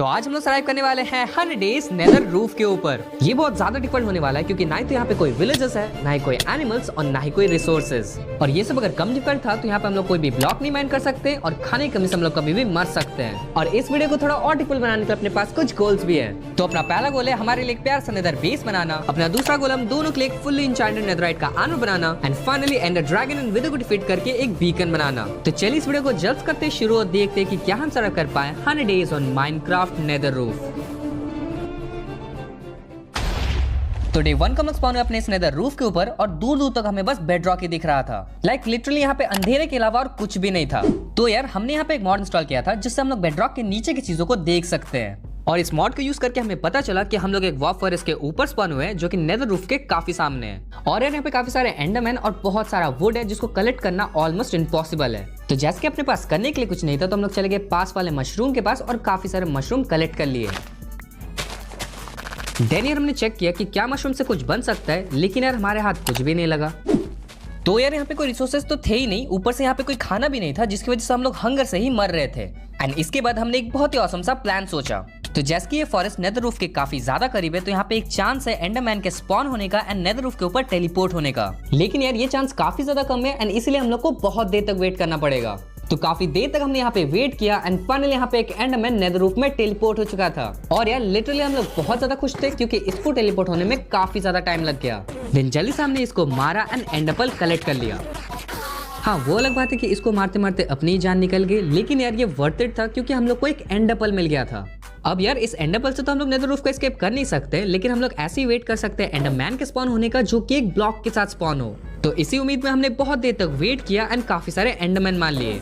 तो आज हम लोग सर्वाइव करने वाले हैं 100 डेज नेदर रूफ के ऊपर। ये बहुत ज्यादा डिफिकल्ट होने वाला है क्योंकि ना ही तो यहाँ पे कोई विलेजेस है, ना ही कोई एनिमल्स और ना ही कोई रिसोर्सेज। और ये सब अगर कम डिफिकल्ट था तो यहाँ पे हम लोग कोई भी ब्लॉक नहीं माइन कर सकते और खाने की कमी से हम लोग कभी भी मर सकते हैं। और इस वीडियो को थोड़ा और डिफिकल्ट बनाने के लिए अपने पास कुछ गोल्स भी है। तो अपना पहला गोल है हमारे लिए एक प्यार सा नेदर बेस बनाना। अपना दूसरा गोल हम दोनों के लिए फुल्ली इंचार्टेड नेदराइट का आर्मर बनाना and finally ender dragon and wither को डिफीट करके एक बीकन बनाना। तो चलिए इस वीडियो को जल्द करते शुरू और देखते हैं कि क्या हम सर्वाइव कर पाए 100 days on Minecraft nether roof. तो डे 1 का हम लोग स्पॉन हुए अपने इस नेदर रूफ के ऊपर और दूर दूर तक हमें बस बेड रॉक ही दिख रहा था। लाइक लिटरली यहाँ पे अंधेरे के अलावा और कुछ भी नहीं था। तो यार हमने यहाँ पे एक मॉड इंस्टॉल किया था जिससे हम लोग बेड रॉक के नीचे की चीजों को देख सकते हैं। और इस मॉड को यूज करके हमें पता चला कि हम लोग एक वॉर्प फॉरेस्ट के ऊपर स्पॉन हुए हैं जो कि नेदर रूफ के काफी सामने है। और यार यहाँ पे काफी सारे एंडरमैन और बहुत सारा वुड है जिसको कलेक्ट करना ऑलमोस्ट इम्पॉसिबल है। तो जैसे कि अपने पास करने के लिए कुछ नहीं था तो हम लोग चले गए पास वाले मशरूम के पास और काफी सारे मशरूम कलेक्ट कर लिए। देन यार हमने चेक किया कि क्या मशरूम से कुछ बन सकता है, लेकिन यार हमारे हाथ कुछ भी नहीं लगा। तो यार यहाँ पे कोई रिसोर्सेज तो थे ही नहीं, ऊपर से यहाँ पे कोई खाना भी नहीं था जिसकी वजह से हम लोग हंगर से ही मर रहे थे। एंड इसके बाद हमने एक बहुत ही ऑसम सा प्लान सोचा। तो जैसे कि ये फॉरेस्ट नेदर रूफ के काफी ज्यादा करीब है तो यहाँ पे एक चांस है एंडरमैन के स्पॉन होने का एंड नेदर रूफ के ऊपर टेलीपोर्ट होने का। लेकिन यार ये चांस काफी ज्यादा कम है एंड इसलिए हम लोग को बहुत देर तक वेट करना पड़ेगा। तो काफी देर तक हमने यहाँ पे वेट किया एंड फाइनली यहाँ पे एक एंडरमैन नेदर रूफ में टेलीपोर्ट हो चुका था। और यार लिटरली हम लोग बहुत ज्यादा खुश थे क्योंकि इसको टेलीपोर्ट होने में काफी ज्यादा टाइम लग गया। देन जल्दी से हमने इसको मारा एंड एंडरपल कलेक्ट कर लिया। हाँ वो अलग बात है कि इसको मारते मारते अपनी जान निकल गई, लेकिन यार ये वर्थ इट था क्योंकि हम लोग को एक एंडरपल मिल गया था। अब यार इस एंडरपल से तो हम लोग नेदर रूफ को एस्केप कर नहीं सकते, लेकिन हम लोग ऐसे ही वेट कर सकते हैं एंडरमैन के स्पॉन होने का जो कि एक ब्लॉक के साथ स्पॉन हो। तो इसी उम्मीद में हमने बहुत देर तक वेट किया एंड काफी सारे एंडरमैन मान लिए।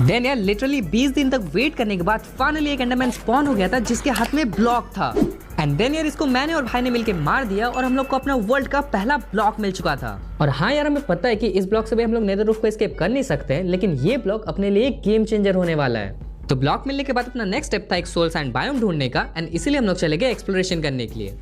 देन यार लिटरली 20 दिन तक वेट करने के बाद फाइनली एक एंडरमैन स्पॉन हो गया था जिसके हाथ में ब्लॉक था। एंड देन यार इसको मैंने और भाई ने मिलके मार दिया और हम लोग को अपना वर्ल्ड का पहला ब्लॉक मिल चुका था। और हाँ यार हमें पता है कि इस ब्लॉक से भी हम लोग नेदर रूफ को एस्केप कर नहीं सकते, लेकिन ये ब्लॉक अपने लिए एक गेम चेंजर होने वाला है। तो ब्लॉक मिलने के बाद अपना नेक्स्ट स्टेप था एक सोल सैंड बायोम ढूंढने का एंड इसीलिए हम लोग चले गए एक्सप्लोरेशन करने के लिए।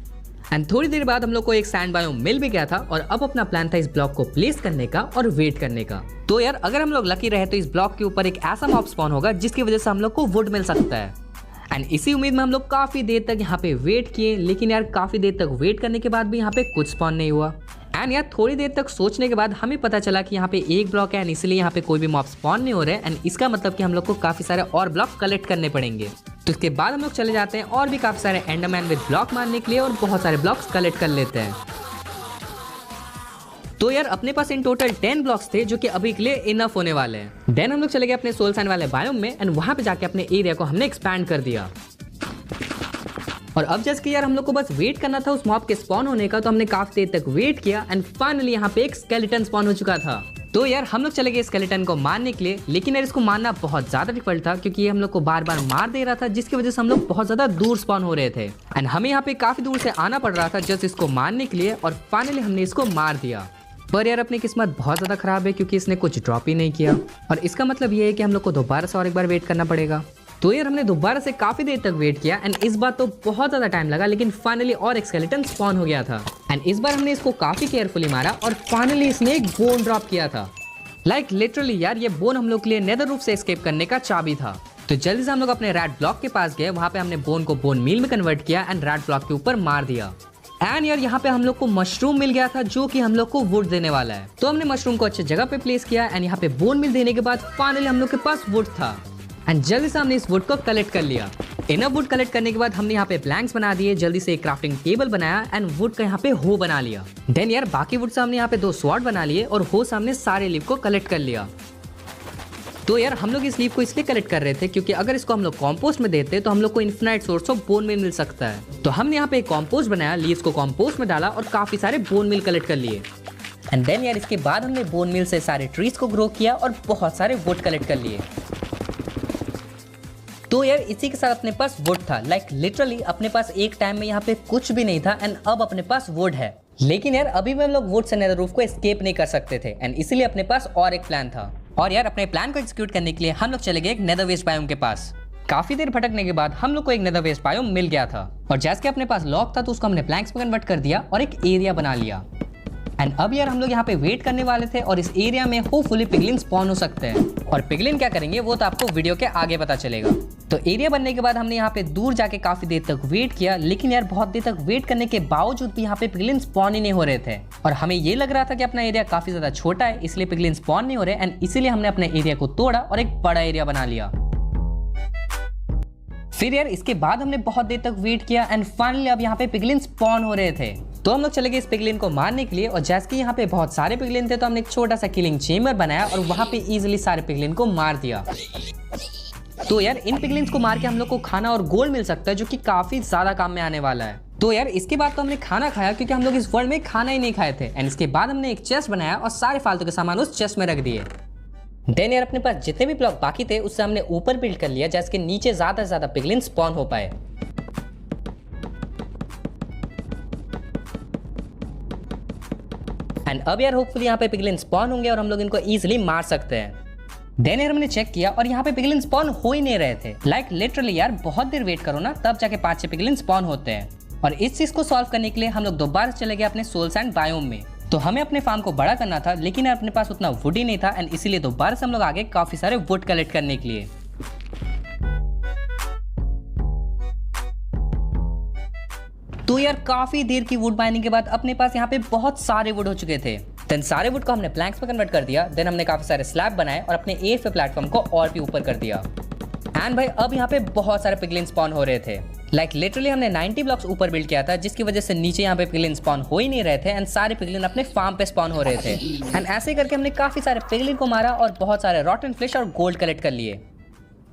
एंड थोड़ी देर बाद हम लोग को एक सैंड बायोम मिल भी गया था और अब अपना प्लान था इस ब्लॉक को प्लेस करने का और वेट करने का। तो यार अगर हम लोग लकी रहे तो इस ब्लॉक के ऊपर एक ऐसा मॉब स्पॉन होगा जिसकी वजह से हम लोग को वुड मिल सकता है। एंड इसी उम्मीद में हम लोग काफी देर तक यहाँ पे वेट किए, लेकिन यार काफी देर तक वेट करने के बाद भी यहाँ पे कुछ स्पॉन नहीं हुआ। एंड यार थोड़ी देर तक सोचने के बाद हमें पता चला कि यहाँ पे एक ब्लॉक है एंड इसलिए यहाँ पे कोई भी मॉब स्पॉन नहीं हो रहे एंड इसका मतलब कि हम लोग को काफी सारे और ब्लॉक कलेक्ट करने पड़ेंगे। तो इसके बाद हम लोग चले जाते हैं और भी काफी सारे एंडरमैन विद ब्लॉक मारने के लिए और बहुत सारे ब्लॉक्स कलेक्ट कर लेते हैं। तो यार अपने पास इन टोटल 10 ब्लॉक्स थे जो कि अभी के लिए इनफ होने वाले हैं। देन हम लोग चले गए अपने सोल सैंड वाले बायोम में एंड वहां पे जाके अपने एरिया को हमने एक्सपैंड कर दिया। और अब जैसे कि यार हम लोग को बस वेट करना था उस मॉब के स्पॉन होने का, तो हमने काफी देर तक वेट किया एंड फाइनली यहाँ पे एक स्केलेटन स्पॉन हो चुका था। तो यार हम लोग चले गए स्केलेटन को मारने के लिए, लेकिन यार इसको मारना बहुत ज्यादा डिफिकल्ट था क्योंकि ये हम लोग को बार बार मार दे रहा था जिसकी वजह से हम लोग बहुत ज्यादा दूर स्पॉन हो रहे थे एंड हमें यहाँ पे काफी दूर से आना पड़ रहा था जस्ट इसको मारने के लिए। और फाइनली हमने इसको मार दिया। पर यार अपनी किस्मत बहुत ज्यादा खराब है क्योंकि इसने कुछ ड्रॉप ही नहीं किया और इसका मतलब ये है कि हम लोग को दोबारा से और एक बार वेट करना पड़ेगा। तो यार हमने दोबारा से काफी देर तक वेट किया एंड इस बार तो बहुत ज्यादा टाइम लगा, लेकिन फाइनली और एक स्केलेटन स्पॉन हो गया था एंड इस बार हमने इसको काफी केयरफुली मारा और फाइनली इसने एक बोन ड्रॉप किया था। लाइक लिटरली यार ये बोन हम लोग के लिए नेदर रूफ से एस्केप करने का चाबी था। तो जल्दी से हम लोग अपने रैट ब्लॉक के पास गए, वहां पे हमने बोन को बोन मील में कन्वर्ट किया एंड रैट ब्लॉक के ऊपर मार दिया। एंड यार यहाँ पे हम लोग को मशरूम मिल गया था जो कि हम लोग को वुड देने वाला है। तो हमने मशरूम को अच्छी जगह पे प्लेस किया एंड यहाँ पे बोन मिल देने के बाद फाइनली हम लोग के पास वुड था एंड जल्दी से हमने इस वुड को कलेक्ट कर लिया। इनफ वुड कलेक्ट करने के बाद हमने यहाँ पे प्लैंक्स बना दिए, जल्दी से एक क्राफ्टिंग टेबल बनाया एंड वुड का यहाँ पे हो बना लिया। देन यार बाकी वुड से हमने यहाँ पे 2 स्वॉर्ड बना लिए और हो सामने सारे लीव को कलेक्ट कर लिया। तो यार हम लोग इस लीव को इसलिए कलेक्ट कर रहे थे क्योंकि अगर इसको हम लोग कॉम्पोस्ट में देते तो हम लोग को infinite source of bone meal सकता है। तो हमने यहाँ पे एक कॉम्पोस्ट बनाया, लीव्स को कॉम्पोस्ट में डाला और काफी सारे बोन मिल कलेक्ट कर लिए। एंड देन यार इसके बाद हमने बोन मिल से सारे ट्रीज को ग्रो किया और बहुत सारे वुड कलेक्ट कर लिए। तो यार इसी के साथ अपने पास वुड था। लाइक लिटरली अपने पास एक टाइम में यहाँ पे कुछ भी नहीं था एंड अब अपने पास वुड है। लेकिन यार अभी भी हम लोग वुड से नेदर रूफ को एस्केप नहीं कर सकते थे एंड इसीलिए अपने पास और एक प्लान था। और यार अपने प्लान को एग्जीक्यूट करने के लिए हम लोग चले गए एक नेदर वेस्ट बायोम के पास। काफी देर भटकने के बाद हम लोग को एक नेदर वेस्ट बायोम मिल गया था और जैसे कि अपने पास लॉक था तो उसको हमने प्लैंक्स में कन्वर्ट कर दिया और एक एरिया बना लिया। एंड अब यार हम लोग यहाँ पे वेट करने वाले थे और इस एरिया में होपफुली पिगलिन स्पॉन हो सकते हैं। और पिगलिन क्या करेंगे वो तो आपको वीडियो के आगे पता चलेगा। तो एरिया बनने के बाद हमने यहाँ पे दूर जाके काफी देर तक वेट किया, लेकिन यार बहुत देर तक वेट करने के बावजूद भी यहाँ पे पिगलिन स्पॉन ही नहीं हो रहे थे। और हमें ये लग रहा था कि अपना एरिया काफी ज्यादा छोटा है, इसलिए पिगलिन स्पॉन नहीं हो रहे, एंड इसीलिए हमने अपने एरिया को तोड़ा और एक बड़ा एरिया बना लिया। फिर यार इसके बाद हमने बहुत देर तक वेट किया एंड फाइनली अब यहाँ पे पिगलिन स्पॉन हो रहे थे। तो हम लोग चले गए इस पिगलिन को मारने के लिए, और जैसे कि यहाँ पे बहुत सारे पिगलिन थे तो हमने एक छोटा सा किलिंग चेम्बर बनाया और वहां पे इजीली सारे पिगलिन को मार दिया। तो यार इन पिगलिन्स को मार के हम लोग को खाना और गोल्ड मिल सकता है, जो कि काफी ज्यादा काम में आने वाला है। तो यार इसके बाद तो हमने खाना खाया, क्योंकि हम लोग इस वर्ल्ड में खाना ही नहीं खाए थे। एंड इसके बाद हमने एक चेस्ट बनाया और सारे फालतू के सामान उस चेस्ट में रख दिए। देन यार अपने पास जितने भी ब्लॉक बाकी थे उससे हमने ऊपर बिल्ड कर लिया, जैसे कि नीचे ज्यादा से ज्यादा पिगलिन स्पॉन हो पाए। एंड अब यार होपफुली यहाँ पे पिगलिन स्पॉन होंगे और हम लोग इनको इजीली मार सकते हैं। देन यार हमने चेक किया और यहाँ पे पिगलिन स्पॉन हो ही नहीं रहे थे। लाइक लिटरली यार बहुत देर वेट करो ना, तब जाके 5-6 पिगलिन स्पॉन होते हैं। और इस चीज को सॉल्व करने के लिए हम लोग दोबारा चले गए अपने सोल सैंड बायोम में। तो हमें अपने फार्म को बड़ा करना था, लेकिन यार अपने पास उतना वुड ही नहीं था, एंड इसीलिए दोबारा से हम लोग आगे काफी सारे वुड कलेक्ट करने के लिए। तो यार काफी देर की वुड माइनिंग के बाद अपने पास यहाँ पे बहुत सारे वुड हो चुके थे। देन सारे वुड को हमने प्लैंक्स में कन्वर्ट कर दिया। देन हमने काफी सारे स्लैब बनाए और अपने एफ प्लेटफॉर्म को और भी ऊपर कर दिया। एंड भाई अब यहाँ पे बहुत सारे पिगलिन स्पॉन हो रहे थे। लाइक लिटरली हमने 90 ब्लॉक्स ऊपर बिल्ड किया था, जिसकी वजह से नीचे यहाँ पे पिगलिन स्पॉन हो ही नहीं रहे थे, एंड सारे पिगलिन अपने फार्म पे स्पॉन हो रहे थे। एंड ऐसे करके हमने काफी सारे पिगलिन को मारा और बहुत सारे रॉटन फिश और गोल्ड कलेक्ट कर लिए।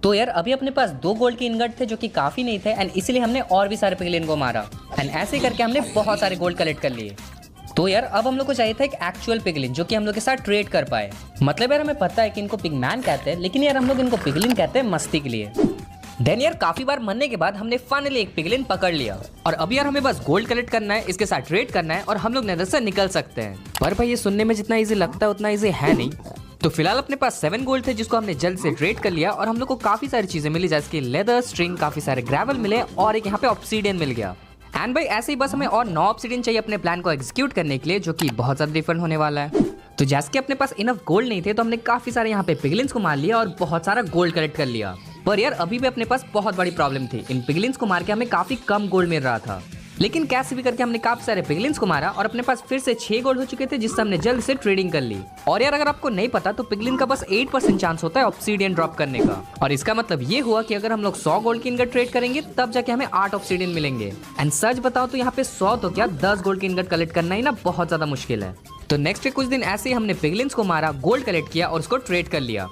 तो यार अभी अपने पास 2 गोल्ड के इनगट थे, जो कि काफी नहीं थे, एंड इसीलिए हमने और भी सारे पिगलिन को मारा। एंड ऐसे करके हमने बहुत सारे गोल्ड कलेक्ट कर लिए। तो यार अब हम लोग को चाहिए था एक एक्चुअल पिगलिन जो कि हम लोग के साथ ट्रेड कर पाए। मतलब यार हमें पता है कि इनको पिगमैन कहते हैं, लेकिन यार हम लोग इनको पिगलिन कहते हैं मस्ती के लिए। देन यार काफी बार मरने के बाद हमने फाइनली एक पिगलिन पकड़ लिया, और अब यार हमें बस गोल्ड कलेक्ट करना है, इसके साथ ट्रेड करना है और हम लोग नेदर से निकल सकते हैं। पर भाई ये सुनने में जितना इजी लगता है उतना इजी है नहीं। तो फिलहाल अपने पास 7 गोल्ड थे, जिसको हमने जल्द से ट्रेड कर लिया, और हम लोग को काफी सारी चीजें मिली, जैसे कि लेदर, स्ट्रिंग, काफी सारे ग्रेवल मिले और एक यहाँ पे ऑब्सीडियन मिल गया। एंड भाई ऐसे ही बस हमें और 9 ऑब्सीडियन चाहिए अपने प्लान को एग्जीक्यूट करने के लिए, जो कि बहुत ज्यादा डिफरेंट होने वाला है। तो जैसे कि अपने पास इनफ गोल्ड नहीं थे, तो हमने काफी सारे यहाँ पे पिगलिन्स को मार लिया और बहुत सारा गोल्ड कलेक्ट कर लिया। पर यार अभी भी अपने पास बहुत बड़ी प्रॉब्लम थी। इन पिगलिन्स को मार के हमें काफी कम गोल्ड मिल रहा था, लेकिन कैसे भी करके हमने काफी सारे पिगलिन्स को मारा और अपने पास फिर से 6 गोल्ड हो चुके थे, जिससे हमने जल्द से ट्रेडिंग कर ली। और यार अगर आपको नहीं पता तो पिगलिन का बस 8% चांस होता है ऑब्सीडियन ड्रॉप करने का, और इसका मतलब ये हुआ कि अगर हम लोग 100 गोल्ड की इनगट ट्रेड करेंगे तब जाके हमें 8 ऑब्सीडियन मिलेंगे। एंड सच बताओ तो यहाँ पे 100 तो क्या 10 गोल्ड की इनगट कलेक्ट करना ही ना बहुत ज्यादा मुश्किल है। तो नेक्स्ट वीक कुछ दिन ऐसे ही हमने पिगलिन्स को मारा, गोल्ड कलेक्ट किया और उसको ट्रेड कर लिया।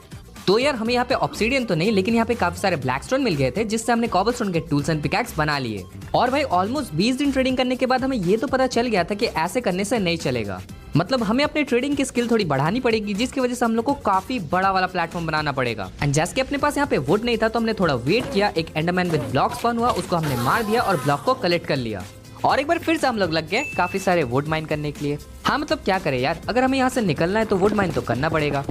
तो यार हमें यहाँ पे ऑब्सीडियन तो नहीं, लेकिन यहाँ पे काफी सारे ब्लैकस्टोन मिल गए थे, जिससे हमने कॉबलस्टोन के टूल्स एंड पिकैक्स बना लिए। और भाई ऑलमोस्ट 20 दिन ट्रेडिंग करने के बाद हमें ये तो पता चल गया था कि ऐसे करने से नहीं चलेगा। मतलब हमें अपने ट्रेडिंग की स्किल थोड़ी बढ़ानी पड़ेगी, जिसकी वजह से हम लोग को काफी बड़ा वाला प्लेटफॉर्म बनाना पड़ेगा। एंड जैसे कि अपने पास यहाँ पे वुड नहीं था, तो हमने थोड़ा वेट किया, एक एंडरमैन विद ब्लॉक स्पॉन हुआ, उसको हमने मार दिया और ब्लॉक को कलेक्ट कर लिया। और एक बार फिर से हम लोग लग गए काफी सारे वुड माइन करने के लिए। हाँ मतलब क्या करें यार, अगर हमें यहाँ से निकलना है तो वुड माइन तो करना पड़ेगा।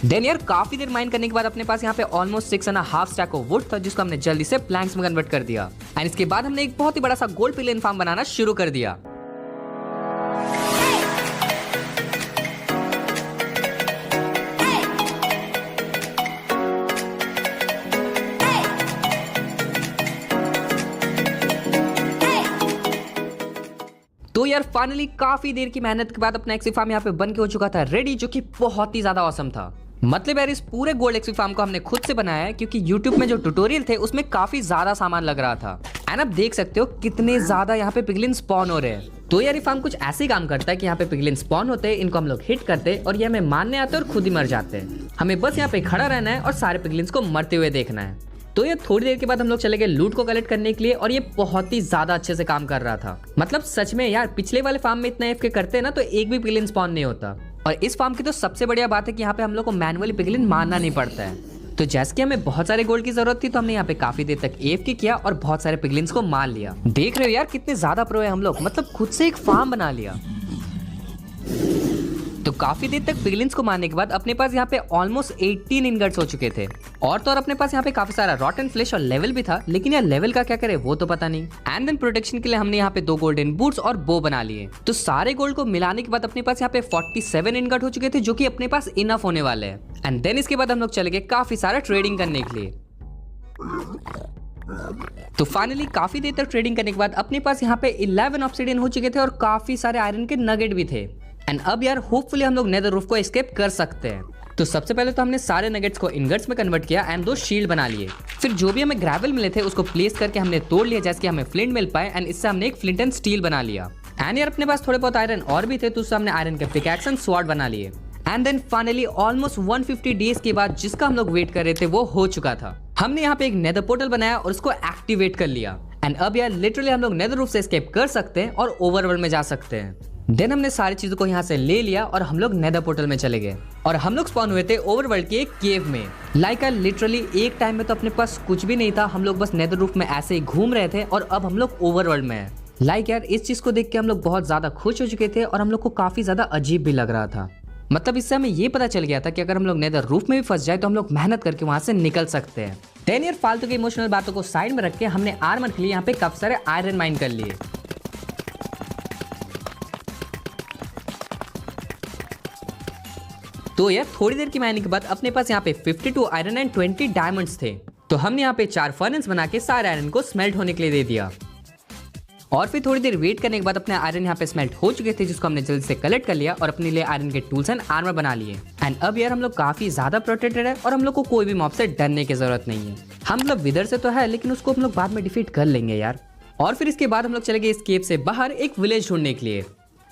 देन यार काफी देर माइन करने के बाद अपने पास यहाँ पे ऑलमोस्ट 6.5 स्टैक ऑफ वुड था, जिसको हमने जल्दी से प्लैंक्स में कन्वर्ट कर दिया। एंड इसके बाद हमने एक बहुत ही बड़ा सा गोल्ड पिगलिन फार्म बनाना शुरू कर दिया। तो यार फाइनली काफी देर की मेहनत के बाद अपना एक्सी फार्म यहाँ पे बन के हो चुका था रेडी, जो कि बहुत ही ज्यादा ऑसम था। मतलब यार इस पूरे गोल्ड एक्सी फार्म को हमने खुद से बनाया है, क्योंकि YouTube में जो ट्यूटोरियल थे उसमें काफी ज्यादा सामान लग रहा था। एंड आप देख सकते हो कितने ज्यादा यहाँ पे पिगलिन स्पॉन हो रहे हैं। तो यार ये फार्म कुछ ऐसे काम करता है कि यहाँ पे पिगलिन स्पॉन होते हैं, इनको हम लोग हिट करते हैं और ये हमें मारने आते हैं और खुद ही मर जाते हैं। हमें बस यहाँ पे खड़ा रहना है और सारे पिगलिन्स को मरते हुए देखना है। तो ये थोड़ी देर के बाद हम लोग चले गए लूट को कलेक्ट करने के लिए, और ये बहुत ही ज्यादा अच्छे से काम कर रहा था। मतलब सच में यार पिछले वाले फार्म में इतना एफके करते हैं ना तो एक भी पिगलिन स्पॉन नहीं होता। और इस फार्म की तो सबसे बढ़िया बात है कि यहाँ पे हम लोग को मैनुअली पिगलिन मारना नहीं पड़ता है। तो जैसे कि हमें बहुत सारे गोल्ड की जरूरत थी, तो हमने यहाँ पे काफी देर तक एफके किया और बहुत सारे पिगलिन्स को मार लिया। देख रहे हो यार कितने ज्यादा प्रो है हम लोग, मतलब खुद से एक फार्म बना लिया। तो काफी देर तक पिगलिन्स को मारने के बाद अपने पास यहाँ पे ऑलमोस्ट 18 इंगट्स हो चुके थे। और अपने पास यहाँ पे काफी सारा रॉटन फ्लेश और लेवल भी था, लेकिन यार लेवल का क्या करे वो तो पता नहीं। एंड देन प्रोटेक्शन के लिए हमने यहाँ पे 2 गोल्डन बूट्स और बो बना लिए। तो सारे गोल्ड को मिलाने के बाद अपने पास यहाँ पे 47 इंगट हो चुके थे, जो कि अपने पास इनफ होने वाले हैं। एंड देन इसके बाद हम लोग चले गए काफी सारा ट्रेडिंग करने के लिए। तो फाइनली काफी देर तक ट्रेडिंग करने के बाद अपने पास यहाँ पे 11 ऑब्सिडियन हो चुके थे और काफी सारे आयरन के नगेट भी थे। एंड अब यार होपफुली हम लोग नेदर रूफ को एस्केप कर सकते हैं। तो सबसे पहले तो हमने सारे नगेट्स को इंगट्स में कन्वर्ट किया एंड 2 शील्ड बना लिए। फिर जो भी हमें ग्रेवल मिले थे उसको प्लेस करके हमने तोड़ लिया, जैसे कि हमें फ्लिंट मिल पाए। एंड इससे हमने एक फ्लिंट एंड स्टील बना लिया। एंड यार अपने पास थोड़े बहुत आयरन और भी थे, तो उससे हमने आयरन के पिकैक्स एंड स्वॉर्ड बना लिए। And then finally almost 150 days के बाद जिसका हम लोग वेट कर रहे थे वो हो चुका था। हमने यहाँ पे एक नेदर पोर्टल बनाया और उसको एक्टिवेट कर लिया। एंड अब यार लिटरली हम लोग नेदर रूफ से एस्केप कर सकते हैं और ओवरवर्ल्ड में जा सकते हैं। देन हमने सारी चीजों को यहाँ से ले लिया और हम लोग नेदर पोर्टल में चले गए और हम लोग स्पॉन हुए थे ओवरवर्ल्ड के एक केव में। लाइक लिटरली एक टाइम में तो अपने पास कुछ भी नहीं था, हम लोग बस नेदर रूफ में ऐसे ही घूम रहे थे और अब हम लोग ओवरवर्ल्ड में हैं। लाइक यार इस चीज को देख के हम लोग बहुत ज्यादा खुश हो चुके थे और हम लोग को काफी ज्यादा अजीब भी लग रहा था। मतलब इससे हमें ये पता चल गया था कि अगर हम लोग नेदर रूफ में भी फंस जाए तो हम लोग मेहनत करके वहां से निकल सकते हैं। देन यार फालतू के इमोशनल बातों को साइड में रख के हमने आर्मर के लिए यहाँ पे काफी सारे आयरन माइन कर लिए। तो यार थोड़ी देर की माइनिंग के बाद अपने पास यहाँ पे 52 आयरन एंड 20 डायमंड्स थे। तो हमने यहाँ पे 4 फर्नेस बना के सारे आयरन को स्मेल्ट होने के लिए दे दिया। और फिर थोड़ी देर वेट करने के बाद अपने आयरन यहाँ पे स्मेल्ट हो चुके थे, जिसको हमने जल्दी से कलेक्ट कर लिया और अपने लिए आयरन के टूल्स एंड आर्मर बना लिए। एंड अब यार हम लोग काफी ज्यादा प्रोटेक्टेड है और हम लोग को कोई भी मॉब से डरने की जरूरत नहीं है। हम मतलब विदर से तो है, लेकिन उसको हम लोग बाद में डिफीट कर लेंगे यार। और फिर इसके बाद हम लोग चले गए इस केव से बाहर एक विलेज ढूंढने के लिए।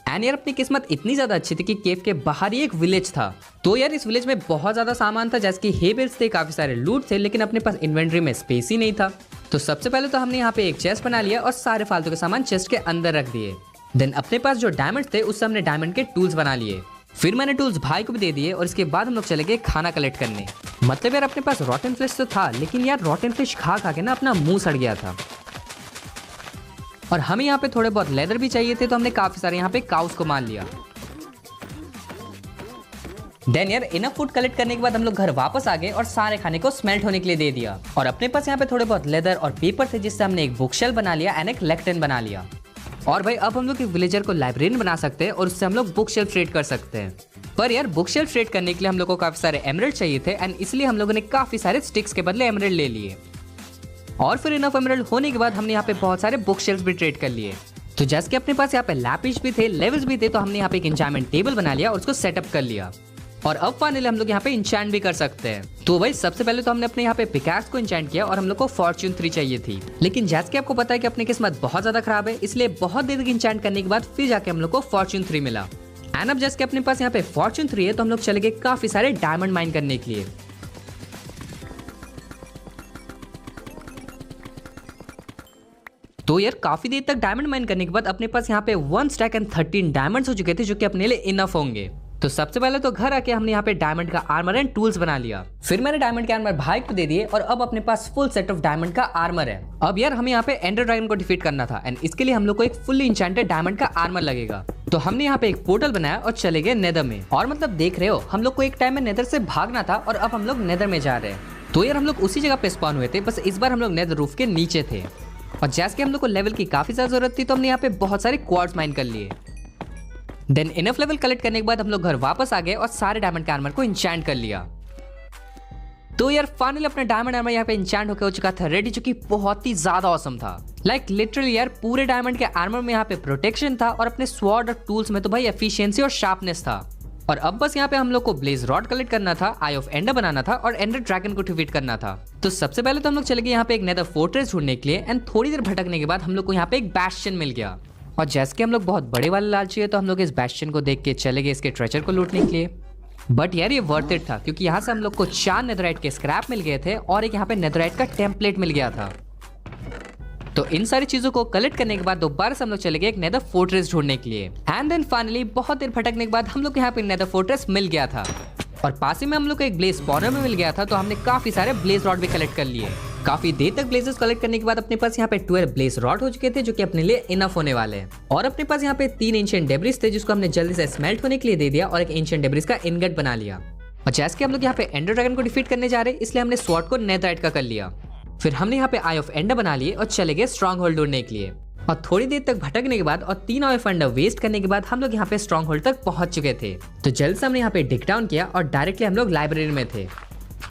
एंड यार अपनी किस्मत इतनी ज्यादा अच्छी थी कि केव के बाहर ही एक विलेज था। तो यार इस विलेज में बहुत ज्यादा सामान था, जैसे कि हे बेल्स थे, काफी सारे लूट थे, लेकिन अपने पास इन्वेंट्री में स्पेस ही नहीं था। तो सबसे पहले तो हमने यहाँ पे एक चेस्ट बना लिया और सारे फालतू के सामान चेस्ट के अंदर रख दिए। देन अपने पास जो डायमंड थे उससे हमने डायमंड के टूल्स बना लिए। फिर मैंने टूल्स भाई को भी दे दिए और इसके बाद हम लोग चले गए खाना कलेक्ट करने। मतलब यार अपने पास रॉटन फिश तो था, लेकिन यार रॉटन फिश खा खा के ना अपना मुंह सड़ गया था। और हमें यहाँ पे थोड़े बहुत लेदर भी चाहिए थे, तो हमने काफी सारे यहाँ पे काउस को मार लिया। देन यार इनफ फूड कलेक्ट करने के बाद हम लोग घर वापस आ गए और सारे खाने को स्मेल्ट होने के लिए दे दिया। और अपने पास यहाँ पे थोड़े बहुत लेदर और पेपर थे, जिससे हमने एक बुक शेल्फ बना लिया एंड एक लेक्टन बना लिया। और भाई अब हम लोग एक विलेजर को लाइब्रेरियन बना सकते हैं और उससे हम लोग बुक शेल्फ ट्रेड कर सकते हैं। पर यार बुक शेल्फ ट्रेड करने के लिए हम लोग को काफी सारे एमरल्ड चाहिए थे एंड इसलिए हम लोगों ने काफी सारे स्टिक्स के बदले एमरल्ड ले लिए। और फिर इनफ एमरल्ड होने के बाद हमने यहाँ पे बहुत सारे बुक शेल्फ भी ट्रेड कर लिए। तो जैसे कि अपने पास यहाँ पे लैपिस भी थे, लेवल्स भी थे, तो हमने यहाँ पे एक एन्चांटमेंट टेबल बना लिया और उसको सेटअप कर लिया। और अब फाइनली हम लोग यहाँ पे इंचैंट भी कर सकते हैं। तो भाई सबसे पहले तो हमने अपने यहाँ पे पिकैक्स को इंचैंट किया और हम लोग को फॉर्च्यून 3 चाहिए थी। लेकिन जैसे कि आपको पता है कि अपनी किस्मत बहुत ज्यादा खराब है, इसलिए बहुत देर तक इंचैंट करने के बाद फिर जाके हम लोग को फॉर्च्यून 3 मिला। एंड अब जैसे कि अपने पास यहाँ पे फॉर्च्यून 3 है, तो हम लोग चले गए काफी सारे डायमंड माइन करने के लिए। तो यार काफी देर तक डायमंड माइन करने के बाद अपने पास यहाँ पे 1 स्टैक एंड 13 डायमंड्स हो चुके थे, जो कि अपने लिए इनफ होंगे। तो सबसे पहले तो घर आके हमने यहाँ पे डायमंड का आर्मर एंड टूल्स बना लिया। फिर मैंने डायमंड के आर्मर भाई को दे दिए और अब अपने पास फुल सेट ऑफ डायमंड का आर्मर है। अब यार हमें यहाँ पे एंडर ड्रैगन को डिफीट करना था एंड इसके लिए हम लोग को एक फुल्ली इंचेंटेड डायमंड का आर्मर लगेगा। तो हमने यहाँ पे एक पोर्टल बनाया और चले गए नेदर में। और मतलब देख रहे हो, हम लोग को एक टाइम में नेदर से भागना था और अब हम लोग नेदर में जा रहे हैं। तो यार हम लोग उसी जगह पे स्पॉन हुए थे, बस इस बार हम लोग नेदर रूफ के नीचे थे। और जैसे कि हम लोग को लेवल की काफी ज्यादा जरूरत थी, तो हमने यहाँ पे बहुत सारे क्वार्ट्ज माइन कर लिए। देन इनफ लेवल कलेक्ट करने के बाद हम लोग घर वापस आ गए और सारे डायमंड के आर्मर को इंचैंट कर लिया। तो यार फाइनली अपना डायमंड आर्मर यहाँ पे इंचैंट होकर हो चुका था रेडी, जो कि बहुत ही ज्यादा ऑसम था। लाइक लिटरली यार पूरे डायमंड के आर्मर में यहाँ पे प्रोटेक्शन था और अपने स्वॉर्ड और टूल्स में तो भाई एफिशिएंसी और शार्पनेस था। और अब बस यहाँ पे हम लोग को ब्लेज रॉड कलेक्ट करना था, आई ऑफ एंडर बनाना था और एंडर ड्रैगन को डिफीट करना था। तो सबसे पहले तो हम लोग चले गए यहाँ पे एक नेदर फोर्ट्रेस ढूंढने के लिए एंड थोड़ी देर भटकने के बाद हम लोग को यहाँ पे एक बैस्टियन मिल गया। और जैसे कि हम लोग बहुत बड़े वाले लालची है, तो हम लोग इस बैस्टियन को देख के चले गए इसके ट्रेजर को लूटने के लिए। बट यार ये वर्थ इट था, क्योंकि यहाँ से हम लोग को 4 नेदराइट के स्क्रैप मिल गए थे और एक यहाँ पे नेदराइट का टेम्पलेट मिल गया था। तो इन सारी चीजों को कलेक्ट करने के बाद दोबारा से हम लोग चले गए एक नेदर फोर्ट्रेस ढूंढने के लिए। एंड देन फाइनली बहुत देर भटकने के बाद हम लोग यहाँ पे नेदर फोर्ट्रेस मिल गया था और पास ही में हम लोग को एक ब्लेज स्पॉनर में मिल गया था। तो हमने काफी सारे ब्लेज रॉड भी कलेक्ट कर लिए। काफी देर तक ब्लेजेस कलेक्ट करने के बाद अपने पास यहाँ पे 12 ब्लेज रॉड हो चुके थे जो कि अपने लिए इनफ होने वाले हैं। और अपने पास यहाँ पे 3 एंशिएंट डेब्रिस थे जिसको हमने जल्दी से स्मेल्ट होने के लिए दे दिया और एक एंशिएंट डेब्रिस का इनगट बना लिया। और जैसे कि हम लोग यहाँ पे एंडर ड्रैगन को डिफीट करने जा रहे हैं इसलिए हमने स्वॉर्ड को नेथराइट का कर लिया। फिर हमने यहाँ पे आई ऑफ एंडर बना लिए और चले गए स्ट्रॉन्ग होल्ड ढूंढने के लिए। और थोड़ी देर तक भटकने के बाद और 3 आई ऑफ एंडर वेस्ट करने के बाद हम लोग यहाँ पे स्ट्रॉन्ग होल्ड तक पहुंच चुके थे। तो जल्द से हमने यहाँ पे डिक डाउन किया और डायरेक्टली हम लोग लाइब्रेरी में थे।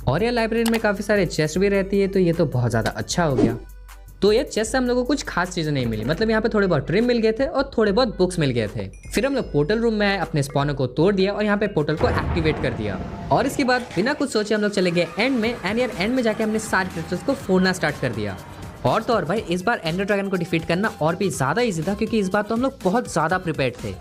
और यह लाइब्रेरी में काफी सारे चेस्ट भी रहती है तो ये तो बहुत ज्यादा अच्छा हो गया। तो ये चेस्ट से हम लोगों को कुछ खास चीजें नहीं मिली, मतलब यहाँ पे थोड़े बहुत ट्रिम मिल गए थे और थोड़े बहुत बुक्स मिल गए थे। फिर हम लोग पोर्टल रूम में आए, अपने स्पॉनर को तोड़ दिया और यहाँ पे पोर्टल को एक्टिवेट कर दिया। और इसके बाद बिना कुछ सोचे हम लोग चले गए एंड में, एंड यार एंड में जाके हमने सारे क्रिस्टल्स को फोड़ना स्टार्ट कर दिया। और तो और भाई इस बार एंडर ड्रैगन को डिफीट करना और भी ज्यादा इजी था क्योंकि इस बार तो हम लोग बहुत ज्यादा प्रिपेयर्ड थे।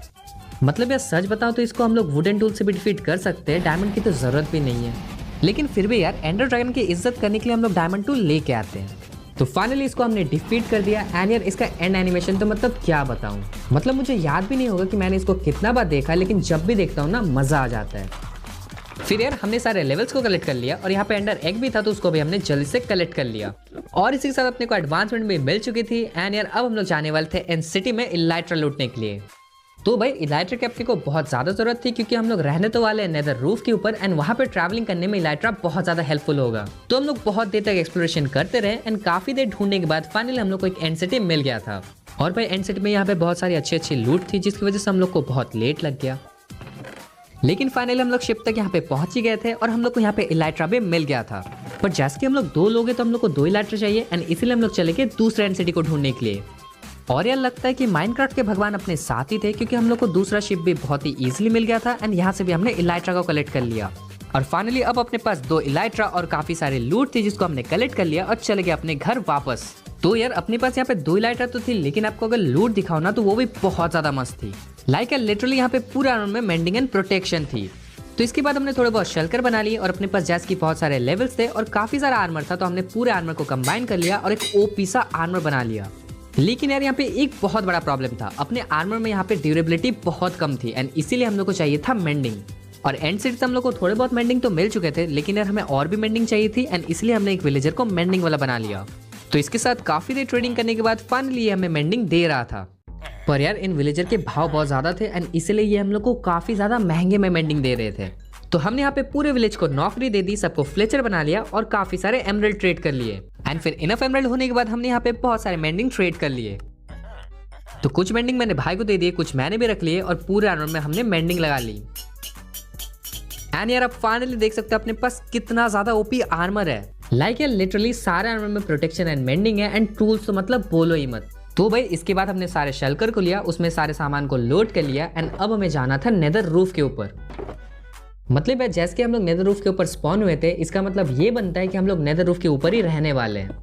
मतलब यार सच बताओ तो इसको हम लोग वुडन टूल से भी डिफीट कर सकते हैं, डायमंड की तो जरूरत भी नहीं है। लेकिन फिर भी यार एंडर ड्रैगन की इज्जत करने के लिए हम लोग डायमंड टूल लेके आते हैं। तो फाइनली इसको हमने डिफीट कर दिया। एंड यार इसका एंड एनिमेशन तो मतलब क्या बताऊं, मतलब मुझे याद भी नहीं होगा कि मैंने इसको कितना बार देखा, लेकिन जब भी देखता हूँ ना मजा आ जाता है। फिर यार हमने सारे लेवल्स को कलेक्ट कर लिया और यहाँ पे एंडर एग भी था तो उसको भी हमने जल्दी से कलेक्ट कर लिया। और इसी के साथ अपने को एडवांसमेंट भी मिल चुकी थी। एंड यार अब हम लोग जाने वाले थे एंड सिटी में इलाइट्रा लूटने के लिए। तो भाई इलाइट्रा की अपने को बहुत ज्यादा जरूरत थी क्योंकि हम लोग रहने तो वाले नेदर रूफ के ऊपर एंड वहाँ पे ट्रैवलिंग करने में इलाइट्रा बहुत ज्यादा हेल्पफुल होगा। तो हम लोग बहुत देर तक एक्सप्लोरेशन करते रहे एंड काफी देर ढूंढने के बाद फाइनली हम लोग को एक एंड सिटी मिल गया था। और भाई एंड सिटी में यहाँ पे बहुत सारी अच्छी लूट थी जिसकी वजह से हम लोग को बहुत लेट लग गया। लेकिन फाइनली हम लोग शिप तक यहाँ पे पहुंच ही गए थे और हम लोग को यहाँ पे इलाइट्रा भी मिल गया था। पर जैसे कि हम लोग 2 लोग हैं तो हम लोग को 2 इलाइट्रा चाहिए एंड इसीलिए हम लोग चले गए दूसरे एंड सिटी को ढूंढने के लिए। और यार लगता है कि माइनक्राफ्ट के भगवान अपने साथ ही थे क्योंकि हम लोग को दूसरा शिप भी बहुत ही इजीली मिल गया था एंड यहाँ से भी हमने इलाइट्रा को कलेक्ट कर लिया। और फाइनली अब अपने पास 2 इलाइट्रा और काफी सारे लूट थी जिसको हमने कलेक्ट कर लिया और चले गए अपने घर वापस। तो यार अपने पास यहाँ पे 2 इलाइट्रा तो थी, लेकिन आपको अगर लूट दिखाओ ना तो वो भी बहुत ज्यादा मस्त थी। लाइक लिटरली यहाँ पे पूरा आर्मर में मेंडिंग एंड प्रोटेक्शन थी। तो इसके बाद हमने थोड़े बहुत शल्कर बना लिए और अपने पास जैस की बहुत सारे लेवल्स थे और काफी सारा आर्मर था तो हमने पूरे आर्मर को कंबाइन कर लिया और एक ओपी सा आर्मर बना लिया। लेकिन यार यहाँ पे एक बहुत बड़ा प्रॉब्लम था, अपने आर्मर में यहाँ पे ड्यूरेबिलिटी बहुत कम थी एंड इसीलिए हम लोग को चाहिए था मेंडिंग। और एंड सिटी हम लोग को थोड़े बहुत मेंडिंग तो मिल चुके थे, लेकिन यार हमें और भी मेंडिंग चाहिए थी एंड इसलिए हमने एक विलेजर को मेंडिंग वाला बना लिया। तो इसके साथ काफी देर ट्रेडिंग करने के बाद फाइनली ये हमें मेंडिंग दे रहा था। पर यार इन विलेजर के भाव बहुत ज्यादा थे एंड इसलिए ये हम लोग को काफी ज्यादा महंगे में मेंडिंग दे रहे थे। तो हमने यहाँ पे पूरे विलेज को नौकरी दे दी, सबको फ्लेचर बना लिया और काफी सारे एमरल्ड ट्रेड कर लिए। एंड फिर इनफ एमरल्ड होने के बाद हमने यहाँ पे बहुत सारे मेंडिंग ट्रेड कर लिए। तो कुछ मेंडिंग मैंने भाई को दे दिए, कुछ मैंने भी रख लिए और पूरे आर्मर में हमने मेंडिंग लगा ली। एंड यार अब फाइनली देख सकते हैं अपने पास कितना ज्यादा ओपी आर्मर है। लाइक यार लिटरली सारे आर्मर में प्रोटेक्शन एंड मेंडिंग है एंड टूल्स तो मतलब बोलो ही मत। तो भाई इसके बाद हमने सारे शल्कर को लिया, उसमें सारे सामान को लोड कर लिया एंड अब हमें जाना था नेदर रूफ के ऊपर। मतलब यार जैसे कि हम लोग नेदर रूफ के ऊपर स्पॉन हुए थे, इसका मतलब ये बनता है कि हम लोग नेदर रूफ के ऊपर ही रहने वाले हैं।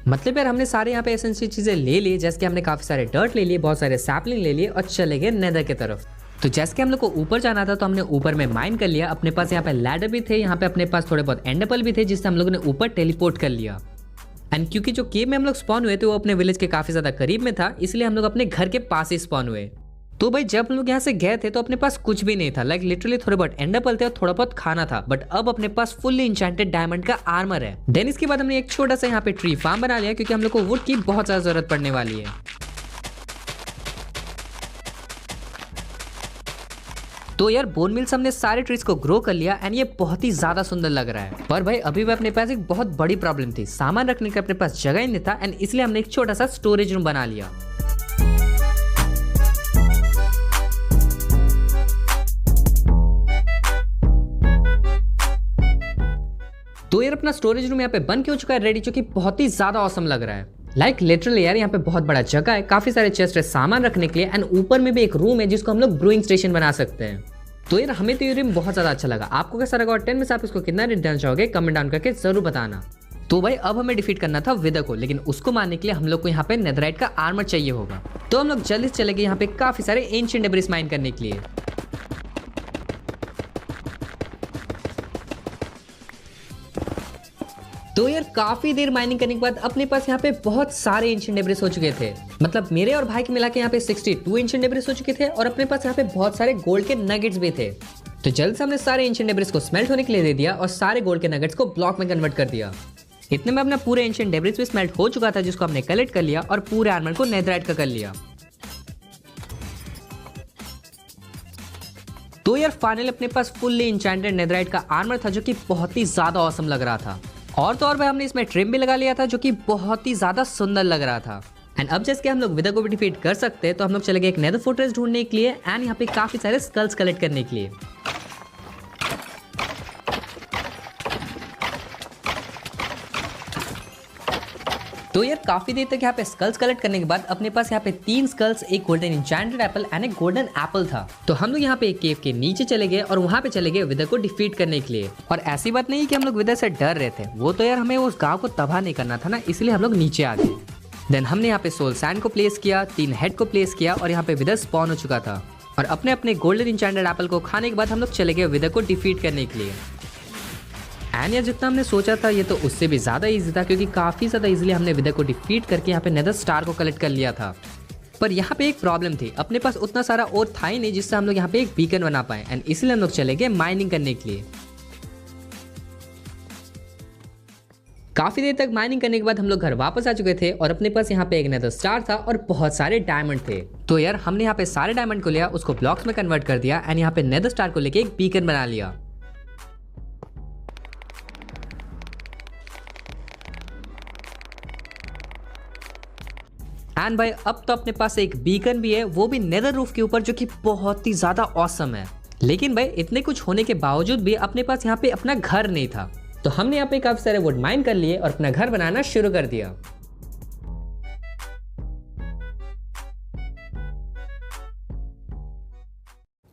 मतलब यार हमने सारे यहाँ पे एसेंशियल चीजें ले ली, जैसे कि हमने काफी सारे डर्ट ले लिए, बहुत सारे सैपलिंग ले लिए और चले गए नेदर की तरफ। तो जैसे कि हम लोग को ऊपर जाना था तो हमने ऊपर में माइन कर लिया। अपने पास यहाँ पे लैडर भी थे, यहाँ पे अपने पास थोड़े बहुत एंडपल भी थे जिससे हम लोगों ने ऊपर टेलीपोर्ट कर लिया। एंड क्योंकि जो केव में हम लोग स्पॉन हुए थे वो अपने विलेज के काफी ज्यादा करीब में था, इसलिए हम लोग अपने घर के पास ही स्पॉन हुए। तो भाई जब हम लोग यहाँ से गए थे तो अपने पास कुछ भी नहीं था, लाइक लिटरली थोड़े बहुत एंडपल थे और थोड़ा बहुत खाना था, बट अब अपने पास फुल्ली इंचेंटेड डायमंड का आर्मर है। देन इसके बाद हमने एक छोटा सा यहाँ पे ट्री फार्म बना लिया क्योंकि हम लोग को वुड की बहुत ज्यादा जरूरत पड़ने वाली है। तो यार बोन मिल्स हमने सारे ट्रीज को ग्रो कर लिया एंड ये बहुत ही ज्यादा सुंदर लग रहा है। पर भाई अभी भी अपने पास एक बहुत बड़ी प्रॉब्लम थी, सामान रखने का अपने पास जगह ही नहीं था एंड इसलिए हमने एक छोटा सा स्टोरेज रूम बना लिया। तो यार अपना स्टोरेज रूम यहाँ पे बन के हो चुका है रेडी, जो कि बहुत ही ज्यादा औसम लग रहा है। लाइक लिटरली यार यहाँ पे बहुत बड़ा जगह है, काफी सारे चेस्ट है सामान रखने के लिए एंड ऊपर में भी एक रूम है जिसको हम लोग ब्रूइंग स्टेशन बना सकते हैं। तो यार हमें तो ये रूम बहुत ज्यादा अच्छा लगा। आपको कैसा लगा और 10 में से आप इसको कितना रेट देना चाहोगे कमेंट डाउन करके जरूर बताना। तो भाई अब हमें डिफीट करना था विदर को, लेकिन उसको मारने के लिए हम लोग को यहाँ पे नेथराइट का आर्मर चाहिए होगा। तो हम लोग जल्दी से चले गए यहाँ पे काफी सारे एंशिएंट डेब्रिस माइन करने के लिए। तो यार काफी देर माइनिंग करने के बाद अपने पास यहाँ पे बहुत सारे एंशिएंट डेब्रिस हो चुके थे। मतलब मेरे और भाई के मिला के यहाँ पे 62 एंशिएंट डेब्रिस हो चुके थे और अपने पास यहाँ पे बहुत सारे गोल्ड के नगेट्स भी थे। तो जल्द से हमने सारे एंशिएंट डेब्रिस को स्मेल्ट होने के लिए दे दिया और सारे गोल्ड के नगेट्स को ब्लॉक में कन्वर्ट कर दिया। इतने में अपना पूरे एंशिएंट डेब्रिस भी स्मेल्ट हो चुका था, जिसको हमने कलेक्ट कर लिया और पूरे आर्मर को नेथरराइट का कर लिया। तो यार फाइनली अपने पास फुल्ली इंचेंटेड नेथरराइट का आर्मर था, जो कि बहुत ही ज्यादा ऑसम लग रहा था। और तो और भाई हमने इसमें ट्रिम भी लगा लिया था, जो कि बहुत ही ज्यादा सुंदर लग रहा था। एंड अब जैसे कि हम लोग विदर को भी डिफीट कर सकते हैं, तो हम लोग चले गए एक नेदर फोर्ट्रेस ढूंढने के लिए एंड यहाँ पे काफी सारे स्कल्स कलेक्ट करने के लिए। तो यार काफी देर तक यहाँ पे स्कल्स कलेक्ट करने के बाद अपने पास यहाँ पे 3 स्कल्स, एक गोल्डन इंचेंटेड एप्पल एंड एक गोल्डन एप्पल था। तो हम लोग यहाँ पे एक केव के नीचे चले गए और वहाँ पे चले गए विदर को डिफीट करने के लिए। और ऐसी बात नहीं कि हम लोग विदर से डर रहे थे, वो तो यार हमें उस गाँव को तबाह नहीं करना था ना, इसलिए हम लोग नीचे आ गए। देन हमने यहाँ पे सोल सैंड को प्लेस किया, 3 हेड को प्लेस किया और यहाँ पे विदर स्पॉन हो चुका था। और अपने अपने गोल्डन इंचेंटेड एप्पल को खाने के बाद हम लोग चले गए विदर को डिफीट करने के लिए। एंड यार जितना हमने सोचा था ये तो उससे भी ज्यादा इजी था, क्योंकि काफी ज्यादा इजीली हमने विदर को डिफीट करके यहाँ पे नेदर स्टार को कलेक्ट कर लिया था। पर यहाँ पे एक प्रॉब्लम थी, अपने पास उतना सारा और था ही नहीं जिससे हम लोग यहाँ पे एक बीकन बना पाए। एंड इसलिए हम लोग चले गए माइनिंग करने के लिए। काफी देर तक माइनिंग करने के बाद हम लोग घर वापस आ चुके थे और अपने पास यहाँ पे एक नेदर स्टार था और बहुत सारे डायमंड थे। तो यार हमने यहाँ पे सारे डायमंड को लिया, उसको ब्लॉक्स में कन्वर्ट कर दिया एंड यहाँ पे नेदर स्टार को लेके एक बीकन बना लिया। एंड भाई अब तो अपने पास एक बीकन भी है, वो भी नेदर रूफ के ऊपर, जो कि बहुत ही ज्यादा ऑसम है। लेकिन भाई इतने कुछ होने के बावजूद भी अपने पास यहाँ पे अपना घर नहीं था। तो हमने यहाँ पे काफी सारे वुड माइन कर लिए और अपना घर बनाना शुरू कर दिया।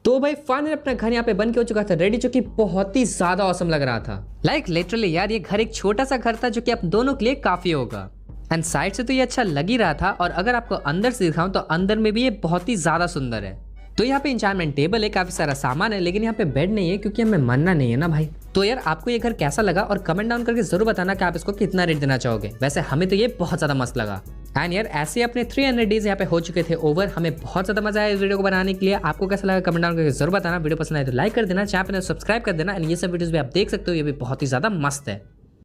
तो भाई फाइनली अपना घर यहाँ पे बन के हो चुका था रेडी, जो कि बहुत ही ज्यादा ऑसम लग रहा था। लाइक लिटरली यार ये घर एक छोटा सा घर था, जो कि आप दोनों के लिए काफी होगा। एंड साइड से तो ये अच्छा लग ही रहा था, और अगर आपको अंदर से दिखाऊं तो अंदर में भी ये बहुत ही ज्यादा सुंदर है। तो यहाँ पे इंचार्टमेंट टेबल है, काफी सारा सामान है, लेकिन यहाँ पे बेड नहीं है क्योंकि हमें मरना नहीं है ना भाई। तो यार आपको ये घर कैसा लगा और कमेंट डाउन करके जरूर बताना कि आप इसको कितना रेट देना चाहोगे। वैसे हमें तो ये बहुत ज्यादा मस्त लगा। एंड यार ऐसे अपने 300 डेज यहाँ पे हो चुके थे ओवर। हमें बहुत ज्यादा मजा आया इस वीडियो को बनाने के लिए। आपको कैसा लगा कमेंट डाउन करके जरूर बताना। वीडियो पसंद आए तो लाइक कर देना, चैनल पर सब्सक्राइब कर देना। एंड ये सब वीडियोस भी आप देख सकते हो, ये भी बहुत ही ज्यादा मस्त है।